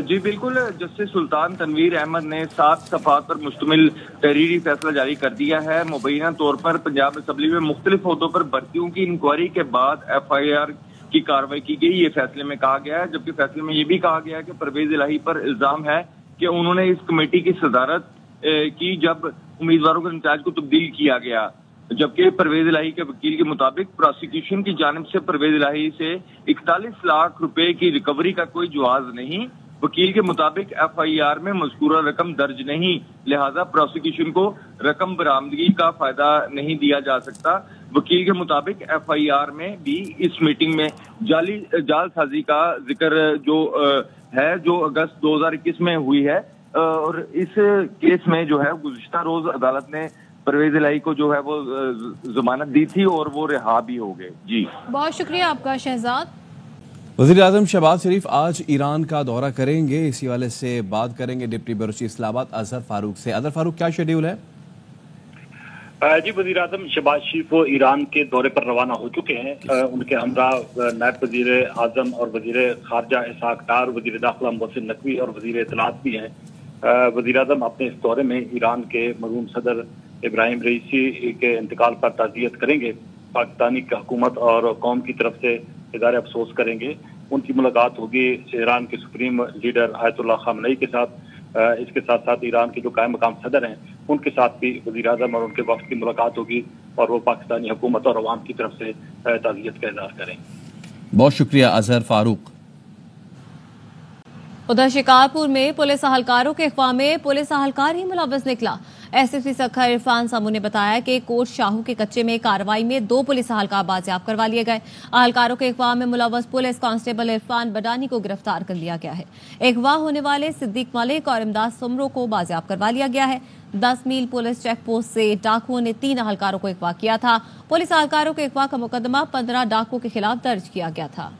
जी बिल्कुल, जस्टिस सुल्तान तनवीर अहमद ने 7 सफ़ात पर मुश्तमिल तहरीरी फैसला जारी कर दिया है। मुबैना तौर पर पंजाब असेंबली में मुख्तलिफ ओहदों पर भर्तियों की इंक्वायरी के बाद FIR की कार्रवाई की गई, ये फैसले में कहा गया है। जबकि फैसले में ये भी कहा गया है कि परवेज इलाही पर इल्जाम है कि उन्होंने इस कमेटी की सदारत की जब उम्मीदवारों के नताइज को तब्दील किया गया। जबकि परवेज इलाही के वकील के मुताबिक प्रोसिक्यूशन की जानिब से परवेज इलाही से 41 लाख रुपए की रिकवरी का कोई जवाज नहीं। वकील के मुताबिक FIR में मज़कूरा रकम दर्ज नहीं, लिहाजा प्रोसिक्यूशन को रकम बरामदगी का फायदा नहीं दिया जा सकता। वकील के मुताबिक FIR में भी इस मीटिंग में जालसाजी का जिक्र जो है जो अगस्त 2021 में हुई है, और इस केस में जो है गुज़िश्ता रोज अदालत ने परवेज इलाही को जो है वो जमानत दी थी और वो रिहा भी हो गए। जी बहुत शुक्रिया आपका शहजाद। वज़ीर-ए-आज़म शहबाज शरीफ आज ईरान का दौरा करेंगे, इसी वाले से बात करेंगे deputy bureau chief Islamabad Azhar Farooq से। अजहर फारूक, क्या शेड्यूल है? जी, वज़ीर-ए-आज़म शहबाज शरीफ ईरान के दौरे पर रवाना हो चुके हैं। उनके हमरा नायब वज़ीर आज़म और वज़ीर ख़ारजा इसहाक़ डार, वज़ीर दाखिला मोहसिन नकवी और वज़ीर इत्तलात भी हैं। वज़ीर-ए-आज़म अपने इस दौरे में ईरान के मरहूम सदर इब्राहिम रईसी के इंतकाल पर ताज़ियत करेंगे, पाकिस्तानी हुकूमत और कौम की तरफ से इज़हार अफसोस करेंगे। उनकी मुलाकात होगी ईरान के सुप्रीम लीडर आयतुल्लाह ख़ामनेई के साथ। इसके साथ साथ ईरान के जो कायम मकाम सदर हैं उनके साथ भी वज़ीर-ए-आज़म और उनके वफ़द की मुलाकात होगी और वो पाकिस्तानी हुकूमत और अवाम की तरफ से ताज़ियत का इज़हार करेंगे। बहुत शुक्रिया अजहर फारूक। उधर शिकारपुर में पुलिस अहलकारों के अगवा में पुलिस अहलकार ही मुलव्वस निकला। SSP सखर इरफान सामू ने बताया कि कोट शाहू के कच्चे में कार्रवाई में 2 पुलिस अहलकार बाजियाब करवा लिए गए। अहलकारों के अगवा में मुलव्वस पुलिस कांस्टेबल इरफान बडानी को गिरफ्तार कर लिया गया है। अगवा होने वाले सिद्दीक मलिक और इमदाद सुमरो को बाजियाब करवा लिया गया है। 10 मील पुलिस चेक पोस्ट से डाकुओं ने 3 अहलकारों को अगवा किया था। पुलिस अहलकारों के अगवा का मुकदमा 15 डाकुओं के खिलाफ दर्ज किया गया था।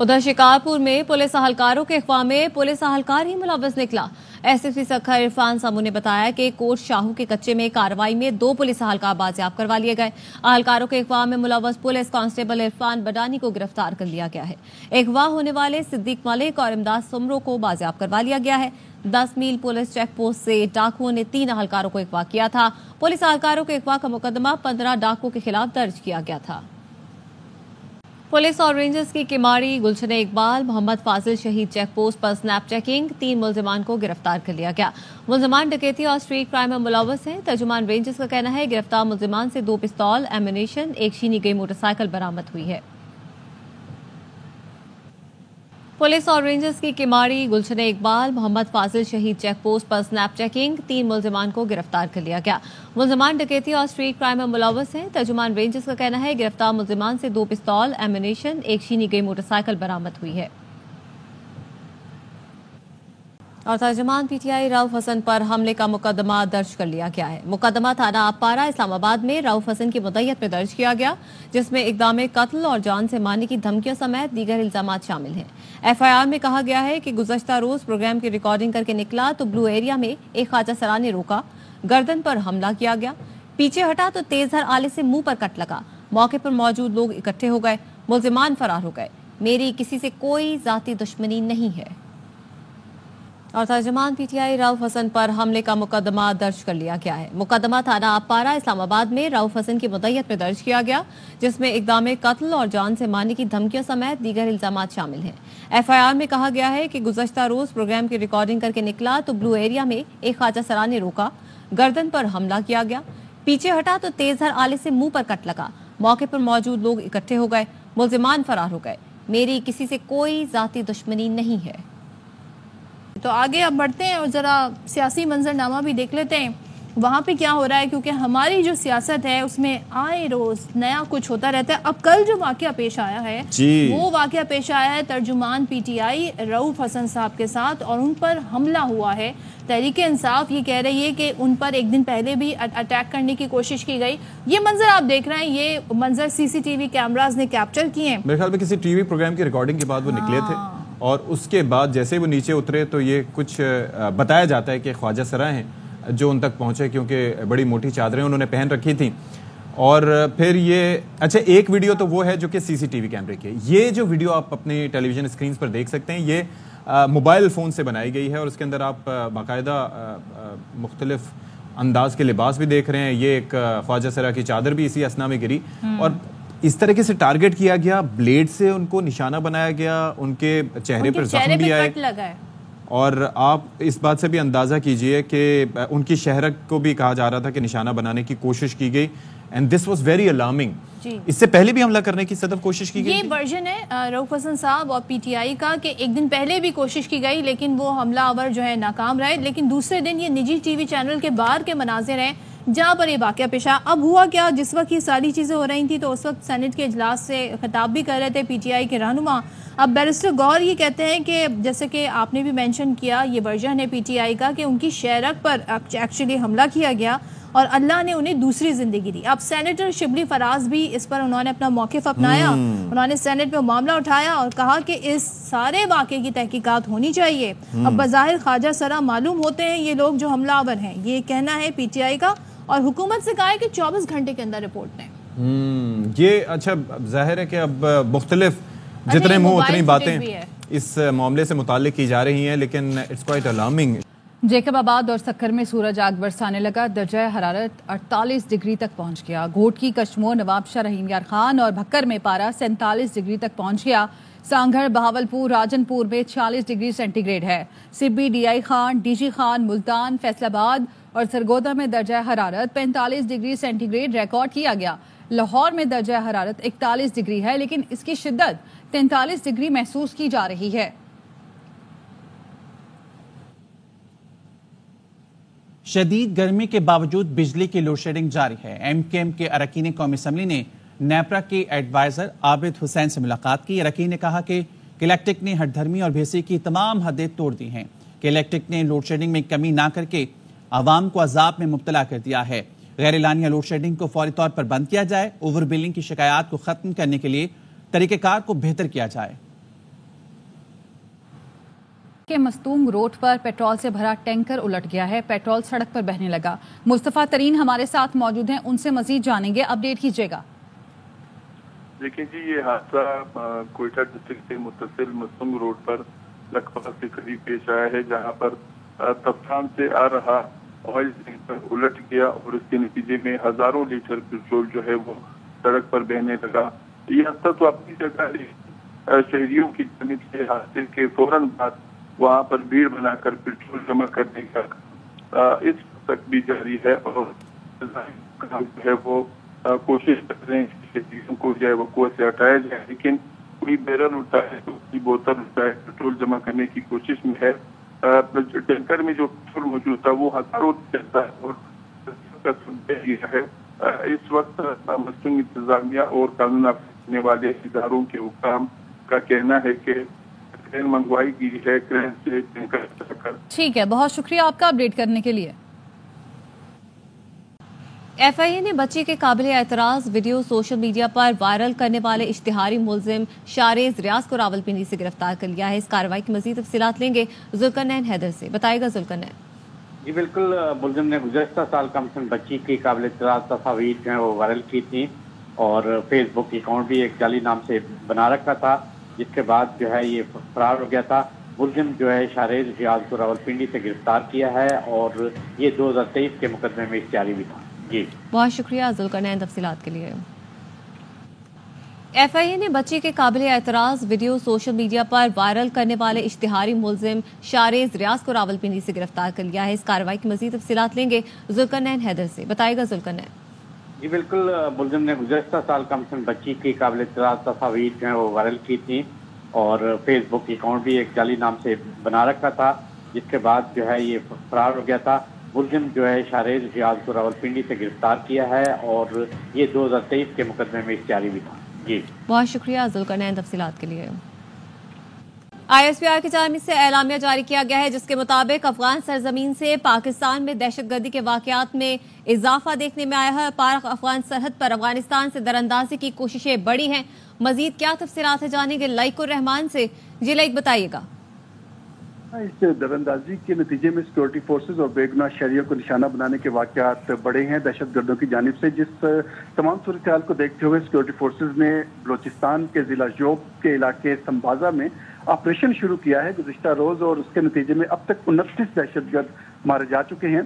उधर शिकारपुर में पुलिस अहलकारों के अगवा में पुलिस अहलकार ही मुलव्वस निकला। SSP सखर इरफान सामू ने बताया कि कोट शाहू के कच्चे में कार्रवाई में 2 पुलिस अहलकार बाजियाब करवा लिए गए। अहलकारों के अगवा में मुलव्वस पुलिस कांस्टेबल इरफान बडानी को गिरफ्तार कर लिया गया है। अगवा होने वाले सिद्दीक मलिक और इमदाद सुमरो को बाजियाब करवा लिया गया है। 10 मील पुलिस चेक पोस्ट से डाकुओं ने 3 अहलकारों को अगवा किया था। पुलिस अहलकारों के अगवा का मुकदमा 15 डाकुओं के खिलाफ दर्ज किया गया था। पुलिस और रेंजर्स की किमाड़ी गुलशन इकबाल मोहम्मद फाजिल शहीद चेक पोस्ट पर स्नैप चेकिंग, 3 मुलजिमान को गिरफ्तार कर लिया गया। मुलजिमान डकैती और स्ट्रीट क्राइम में मुलव्वस हैं। तर्जुमान रेंजर्स का कहना है गिरफ्तार मुलजिमान से 2 पिस्तौल, एम्यूनेशन, 1 छीनी गई मोटरसाइकिल बरामद हुई है। पुलिस और रेंजर्स की किमाड़ी गुलशन इकबाल मोहम्मद फाजिल शहीद चेक पोस्ट पर स्नैप चेकिंग, 3 मुलजिमान को गिरफ्तार कर लिया गया। मुलजिमान डकैती और स्ट्रीट क्राइम में मुलव्वस हैं। तर्जुमान रेंजर्स का कहना है गिरफ्तार मुलजिमान से 2 पिस्तौल, एम्यूनेशन, 1 छीनी गई मोटरसाइकिल बरामद हुई है। और तर्जुमान PTI रऊफ हसन पर हमले का मुकदमा दर्ज कर लिया गया है। मुकदमा थाना अपारा इस्लामाबाद में रऊफ हसन की मुद्दत में दर्ज किया गया, जिसमें इक़दाम कत्ल और जान से मारने की धमकियों समेत दीगर इल्जामात शामिल हैं। FIR में कहा गया है कि गुज़श्ता रोज प्रोग्राम की रिकॉर्डिंग करके निकला तो ब्लू एरिया में एक ख्वाजा सरा ने रोका, गर्दन पर हमला किया गया, पीछे हटा तो तेजहर आले से मुंह पर कट लगा। मौके पर मौजूद लोग इकट्ठे हो गए, मुलजिमान फरार हो गए। मेरी किसी से कोई जाती दुश्मनी नहीं है। और तर्जुमान PTI रऊफ हसन पर हमले का मुकदमा दर्ज कर लिया गया है। मुकदमा थाना अपारा इस्लामाबाद में रऊफ हसन की मुद्दत में दर्ज किया गया, जिसमें इक़दाम कत्ल और जान से मारने की धमकियों समेत दीगर इल्जामात शामिल हैं। FIR में कहा गया है कि गुज़श्ता रोज प्रोग्राम की रिकॉर्डिंग करके निकला तो ब्लू एरिया में एक ख्वाजा सरा ने रोका, गर्दन पर हमला किया गया, पीछे हटा तो तेजहर आले से मुंह पर कट लगा। मौके पर मौजूद लोग इकट्ठे हो गए, मुलजिमान फरार हो गए। मेरी किसी से कोई जाती दुश्मनी नहीं है। तो आगे अब बढ़ते हैं और ज़रा सियासी मंजरनामा भी देख लेते हैं वहाँ पे क्या हो रहा है, क्योंकि हमारी जो सियासत है उसमें आए रोज़ नया कुछ होता रहता है। अब कल जो वाक़या पेश आया है वो वाक़या पेश आया है तर्जुमान PTI रऊफ हसन साहब के साथ और उन पर हमला हुआ है। तहरीक इंसाफ ये कह रही है कि उन पर एक दिन पहले भी अटैक करने की कोशिश की गई। ये मंजर आप देख रहे हैं, ये मंजर CCTV कैमराज ने कैप्चर किए हैं। मेरे ख्याल में किसी TV प्रोग्राम की रिकॉर्डिंग के बाद वो निकले थे और उसके बाद जैसे वो नीचे उतरे तो ये कुछ बताया जाता है कि ख्वाजा सरा हैं जो उन तक पहुंचे, क्योंकि बड़ी मोटी चादरें उन्होंने पहन रखी थी। और फिर ये एक वीडियो तो वो है जो कि CCTV कैमरे की। ये जो वीडियो आप अपने टेलीविजन स्क्रीन पर देख सकते हैं, ये मोबाइल फ़ोन से बनाई गई है और उसके अंदर आप बाकायदा मुख्तलिफ अंदाज के लिबास भी देख रहे हैं। ये एक ख्वाजा सरा की चादर भी इसी असना में गिरी और इस तरीके से टारगेट किया गया, ब्लेड से उनको निशाना बनाया गया, उनके चेहरे पर जख्म भी आए। और आप इस बात से भी अंदाजा कीजिए कि उनकी शहरक को भी कहा जा रहा था कि निशाना बनाने की कोशिश की गई and this was very alarming. इससे पहले भी हमला करने की सख्त कोशिश की गई। ये वर्जन है रऊफ हसन साहब और PTI का कि एक दिन पहले भी कोशिश की गई लेकिन वो हमलावर जो है नाकाम रहे। लेकिन दूसरे दिन ये निजी TV चैनल के बाहर के मनाजिर हैं जहां पर ये वाकया पेश आया। अब हुआ क्या, जिस वक्त ये सारी चीज़ें हो रही थी तो उस वक्त सेनेट के इजलास से खिताब भी कर रहे थे PTI के रहनुमा। अब बैरिस्टर गौर ये कहते हैं कि जैसे कि आपने भी मेंशन किया, ये वर्जन है PTI का कि उनकी शेरक पर एक्चुअली हमला किया गया और अल्लाह ने उन्हें दूसरी जिंदगी दी। अब सेनेटर शिबली फराज भी इस पर उन्होंने अपना मौक़िफ़ अपनाया, उन्होंने सेनेट में मामला उठाया और कहा कि इस सारे वाक़े की तहकीकात होनी चाहिए। अब बज़ाहिर ख्वाजा सरा मालूम होते हैं ये लोग जो हमलावर हैं, ये कहना है PTI का, और हुकूमत से कहा है कि 24 घंटे के अंदर रिपोर्ट दें। ये अच्छा जाहिर है कि अब मुख्तलिफ जितने मुंह उतनी बातें इस मामले से मुताल्लिक की जा रही हैं, लेकिन इट्स क्वाइट अलार्मिंग। जेकबाबाद और सक्कर में सूरज आग बरसाने लगा, दर्जा हरारत 48 डिग्री तक पहुंच गया। घोटकी, कश्मोर, नवाबशाह, रहीम यार खान और भक्कर में पारा 47 डिग्री तक पहुंच गया। सांगढ़, बहावलपुर, राजनपुर में 46 डिग्री सेंटीग्रेड है। सिब्बी, DI खान, DG खान, मुल्तान, फैसलाबाद और सरगोदा में दर्जा हरारत 45 डिग्री सेंटीग्रेड रिकॉर्ड किया गया। लाहौर में दर्जा हरारत 41 डिग्री है, लेकिन इसकी शिद्दत 43 डिग्री महसूस की जा रही है। शदीद गर्मी के बावजूद बिजली की लोड शेडिंग जारी है। MKM के अरकान कौमी असम्बली ने नेपरा के एडवाइजर आबिद हुसैन से मुलाकात की। अरकान ने कहा कि इलेक्ट्रिक ने हठधर्मी और भेसी की तमाम हदें तोड़ दी हैं कि इलेक्ट्रिक ने लोड शेडिंग में कमी ना करके आवाम को अजाब में मुब्तला कर दिया है। गैर एलानिया लोड शेडिंग को फौरी तौर पर बंद किया जाए, ओवर बिलिंग की शिकायत को खत्म करने के लिए तरीक़ेकार को बेहतर किया जाए। के मस्तूम रोड पर पेट्रोल से भरा टैंकर उलट गया है, पेट्रोल सड़क पर बहने लगा। मुस्तफा तरीन हमारे साथ मौजूद हैं, उनसे मजीद जानेंगे, अपडेट कीजिएगा। देखिए जी, ये हादसा कोयटा डिस्ट्रिक्ट से मुत्तसिल मस्तूम रोड पर लखपत के करीब पेश आया है, जहां पर तफ्तान से आ रहा ऑयल टैंकर उलट गया और इसके नतीजे में हजारों लीटर पेट्रोल जो है वो सड़क पर बहने लगा। ये हादसा तो अपनी जगह शहरियों की जानिब से हादसे के फौरन बाद वहाँ पर भीड़ बनाकर पेट्रोल जमा करने का इस तक भी जारी है और जो है वो कोशिश कर रहे हैं कि चीजों को जो है वो कुएं से हटाया जाए, लेकिन कोई बैरल उठाए तो कोई बोतल उठाए पेट्रोल जमा करने की कोशिश में है। टैंकर में जो पेट्रोल मौजूद था वो हजारों चलता है और है। इस वक्त मस्तूम इंतजामिया और कानून करने वाले इदारों के हुकाम का कहना है कि क्रेन मंगवाई गई है, क्रेन से टैंकर चलाकर। ठीक है, बहुत शुक्रिया आपका अपडेट करने के लिए। FIA ने बच्ची के काबिल एतराज वीडियो सोशल मीडिया पर वायरल करने वाले इश्तिहारी मुलजिम शारेज रियाज को रावलपिंडी से गिरफ्तार कर लिया है। इस कार्रवाई की मजीद तफसीलात लेंगे जुल्करनैन हैदर से, बताएगा जुल्करनैन। जी बिल्कुल, मुलजिम ने गुज़श्ता साल कमसन बच्ची की काबिल एतराज तस्वीर जो है वो वायरल की थी और फेसबुक अकाउंट भी एक जाली नाम से बना रखा था, जिसके बाद जो है ये फरार हो गया था। मुलजिम जो है शारेज रियाज को रावलपिंडी से गिरफ्तार किया है और ये 2023 के मुकदमे में इश्तिहारी भी था। जी बहुत शुक्रिया जुल्करनैन तफसीलात के लिए। FIA ने बच्ची के काबिल एतराज वीडियो सोशल मीडिया पर वायरल करने वाले इश्तिहारी मुलजिम शारेज रियाज को रावलपिंडी से गिरफ्तार कर लिया है। इस कार्रवाई की मजीद तफसीलात लेंगे जुल्करनैन हैदर से, बताएगा जुल्करनैन। जी बिल्कुल, मुलजिम ने गुज़श्ता साल कमसन बच्ची की काबिल एतराज तस्वीर जो है वो वायरल की थी और फेसबुक अकाउंट भी एक जाली नाम से बना रखा था, जिसके बाद जो है ये फरार हो गया था। मुलजिम जो है शारेज रियाज को रावलपिंडी से गिरफ्तार किया है और ये 2023 के मुकदमे में इश्तिहारी भी था। जी बहुत शुक्रिया जुल्करनैन तफसीलात के लिए। ISPR की जानिब से एलामिया जारी किया गया है, जिसके मुताबिक अफगान सरजमीन से पाकिस्तान में दहशतगर्दी के वाकयात में इजाफा देखने में आया है। पाक अफगान सरहद पर अफगानिस्तान से दरअंदाजी की कोशिशें बढ़ी हैं। मजीद क्या तफसीलात है जानेंगे लाइकुर रहमान से। जी लाइक बताइएगा। इस दरअंदाजी के नतीजे में सिक्योरिटी फोर्सेज और बेगुनाह शहरियों को निशाना बनाने के वाकयात बढ़े हैं दहशतगर्दों की जानिब से। जिस तमाम सूरत हाल को देखते हुए सिक्योरिटी फोर्सेज ने बलोचिस्तान के जिला जोब के इलाके संबाजा में ऑपरेशन शुरू किया है गुज़िश्ता रोज और उसके नतीजे में अब तक 29 दहशतगर्द मारे जा चुके हैं।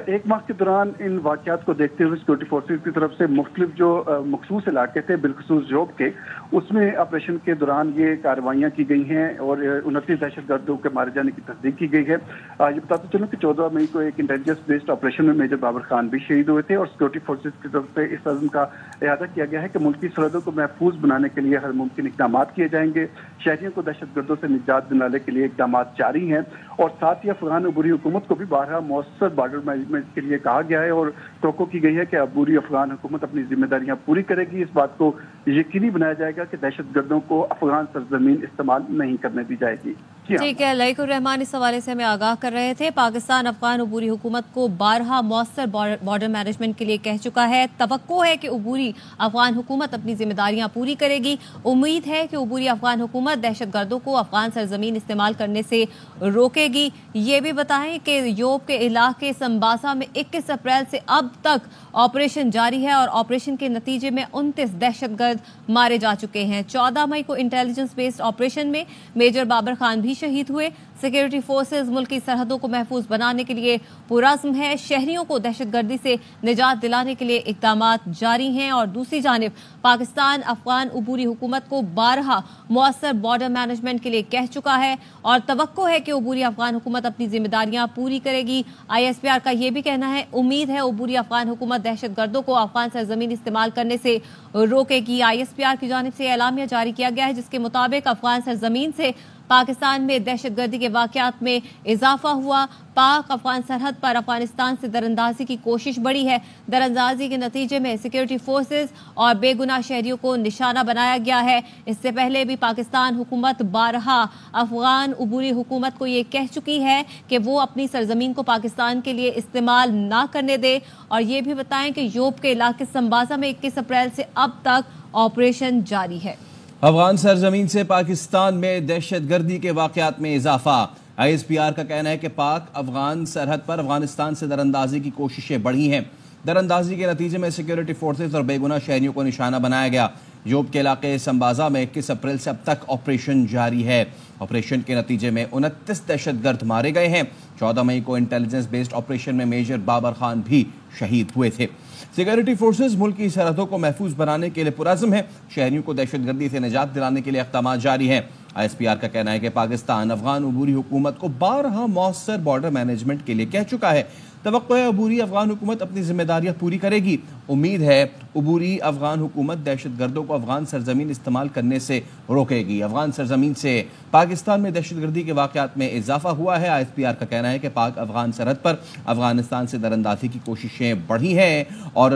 एक माह के दौरान इन वाकयात को देखते हुए सिक्योरिटी फोर्सेज की तरफ से मुख्तलिफ जो मखसूस इलाके थे बिलखसूस जोब के, उसमें ऑपरेशन के दौरान ये कार्रवाइयाँ की गई हैं और 29 दहशतगर्दों के मारे जाने की तस्दीक की गई है। ये बताते चलो कि 14 मई को एक इंटेलिजेंस बेस्ड ऑपरेशन में मेजर बाबर खान भी शहीद हुए थे और सिक्योरिटी फोर्सेज की तरफ से इस अज़्म का इरादा किया गया है कि मुल्की सरहदों को महफूज बनाने के लिए हर मुमकिन इक़दाम किए जाएंगे। शहरियों को दहशतगर्दों से निजात दिलाने के लिए इक़दाम जारी हैं और साथ ही अफगान अबूरी हुकूमत को भी بارہا مؤثر بارڈر مینجمنٹ کے لیے کہا گیا ہے اور توقع کی گئی ہے کہ عبوری افغان حکومت اپنی ذمہ داریاں پوری کرے گی. اس بات کو یقینی بنایا جائے گا کہ دہشت گردوں کو افغان سرزمین استعمال نہیں کرنے دی جائے گی. ٹھیک ہے، لائق الرحمان اس حوالے سے ہمیں آگاہ کر رہے تھے. پاکستان افغان عبوری حکومت کو بارہا مؤثر بارڈر مینجمنٹ کے لیے کہہ چکا ہے. توقع ہے کہ عبوری افغان حکومت اپنی ذمہ داریاں پوری کرے گی. امید ہے کہ عبوری افغان حکومت دہشت گردوں کو افغان سرزمین استعمال کرنے سے روکے گی. یہ بھی بتائیں کہ یوب کے علاقے سمباسا میں 21 اپریل سے اب تک آپریشن جاری ہے اور آپریشن کے نتیجے میں 29 دہشت گرد مارے جا چکے ہیں. 14 مئی کو انٹیلیجنس بیسڈ آپریشن میں میجر بابر خان بھی شہید ہوئے. سیکیورٹی فورسز ملکی سرحدوں کو محفوظ بنانے کے لیے پرعزم ہے. شہریوں کو دہشت گردی سے نجات دلانے کے لیے اقدامات جاری ہیں. اور دوسری جانب پاکستان افغان عبوری حکومت کو بارہا مؤثر بارڈر مینجمنٹ کے لیے کہہ چکا ہے اور توقع ہے کہ عبوری افغان حکومت اپنی ذمہ داریاں پوری کرے گی. ISPR کا یہ بھی کہنا ہے امید ہے عبوری افغان حکومت دہشت گردوں کو افغان سرزمین استعمال کرنے سے روکے گی. ISPR کی جانب سے اعلامیہ جاری کیا گیا ہے جس کے مطابق افغان سرزمین سے پاکستان میں دہشت گردی کے واقعات میں اضافہ ہوا. پاک افغان سرحد پر افغانستان سے دراندازی کی کوشش بڑھی ہے. دراندازی کے نتیجے میں سیکیورٹی فورسز اور بے گناہ شہریوں کو نشانہ بنایا گیا ہے. اس سے پہلے بھی پاکستان حکومت بارہا افغان عبوری حکومت کو یہ کہہ چکی ہے کہ وہ اپنی سرزمین کو پاکستان کے لیے استعمال نہ کرنے دے. اور یہ بھی بتائیں کہ یوب کے علاقے سمباسا میں 21 اپریل سے اب تک آپریشن جاری ہے. افغان سرزمین سے پاکستان میں دہشت گردی کے واقعات میں اضافہ. ISPR کا کہنا ہے کہ پاک افغان سرحد پر افغانستان سے دراندازی کی کوششیں بڑھی ہیں. دراندازی کے نتیجے میں سیکیورٹی فورسز اور بے گناہ شہریوں کو نشانہ بنایا گیا. یوب کے علاقے سمباسا میں 21 اپریل سے اب تک آپریشن جاری ہے. آپریشن کے نتیجے میں 29 دہشت گرد مارے گئے ہیں. 14 مئی کو انٹیلیجنس بیسڈ آپریشن میں میجر بابر خان بھی شہید ہوئے تھے. سیکیورٹی فورسز ملک کی سرحدوں کو محفوظ بنانے کے لیے پرعزم ہے. شہریوں کو دہشت گردی سے نجات دلانے کے لیے اقدامات جاری ہیں. ISPR کا کہنا ہے کہ پاکستان افغان عبوری حکومت کو بارہا مؤثر بارڈر مینجمنٹ کے لیے کہہ چکا ہے. توقع ہے عبوری افغان حکومت اپنی ذمہ داریاں پوری کرے گی. امید ہے عبوری افغان حکومت دہشت گردوں کو افغان سرزمین استعمال کرنے سے روکے گی. افغان سرزمین سے پاکستان میں دہشت گردی کے واقعات میں اضافہ ہوا ہے. ISPR کا کہنا ہے کہ پاک افغان سرحد پر افغانستان سے دراندازی کی کوششیں بڑھی ہیں اور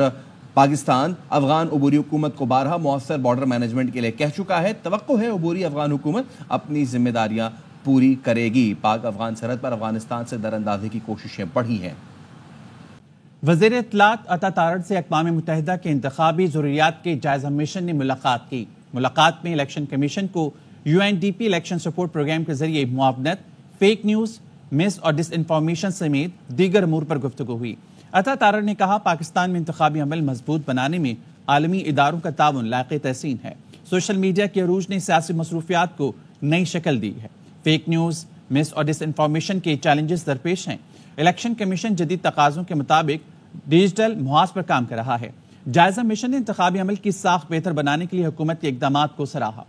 پاکستان افغان عبوری حکومت کو بارہا مؤثر بارڈر مینجمنٹ کے لیے کہہ چکا ہے. توقع ہے عبوری افغان حکومت اپنی ذمہ داریاں پوری کرے گی. پاک افغان سرحد پر افغانستان سے دراندازی کی کوششیں بڑھی ہیں. وزیر اطلاعات عطا تارڑ سے اقوام متحدہ کے انتخابی ضروریات کے جائزہ مشن نے ملاقات کی. ملاقات میں الیکشن کمیشن کو UNDP الیکشن سپورٹ پروگرام کے ذریعے معاونت، فیک نیوز، مس اور ڈس انفارمیشن سمیت دیگر امور پر گفتگو ہوئی. عطا تارڑ نے کہا پاکستان میں انتخابی عمل مضبوط بنانے میں عالمی اداروں کا تعاون لائق تحسین ہے. سوشل میڈیا کے عروج نے سیاسی مصروفیات کو نئی شکل دی ہے. فیک نیوز، مس اور ڈس انفارمیشن کے چیلنجز درپیش ہیں. الیکشن کمیشن جدید تقاضوں کے مطابق ڈیجیٹل محاذ پر کام کر رہا ہے. جائزہ مشن نے انتخابی عمل کی ساخت بہتر بنانے کے لیے حکومت کے اقدامات کو سراہا.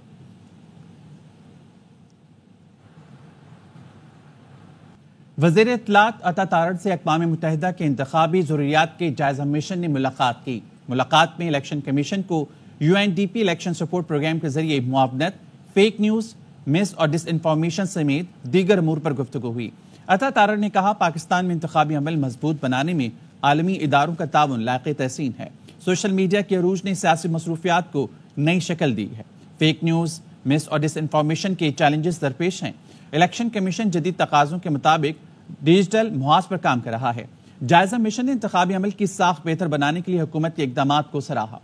وزیر اطلاعات عطا تارڑ سے اقوام متحدہ کے انتخابی ضروریات کے جائزہ مشن نے ملاقات کی. ملاقات میں الیکشن کمیشن کو UNDP الیکشن سپورٹ پروگرام کے ذریعے معاونت، فیک نیوز، مس اور ڈس انفارمیشن سمیت دیگر امور پر گفتگو ہوئی. عطا تارڑ نے کہا پاکستان میں انتخابی عمل مضبوط بنانے میں عالمی اداروں کا تعاون لائق تحسین ہے. سوشل میڈیا کے عروج نے سیاسی مصروفیات کو نئی شکل دی ہے. فیک نیوز، مس اور ڈس انفارمیشن کے چیلنجز درپیش ہیں. الیکشن کمیشن جدید تقاضوں کے مطابق ڈیجیٹل محاذ پر کام کر رہا ہے. جائزہ مشن نے انتخابی عمل کی ساخت بہتر بنانے کے لیے حکومت کے اقدامات کو سراہا.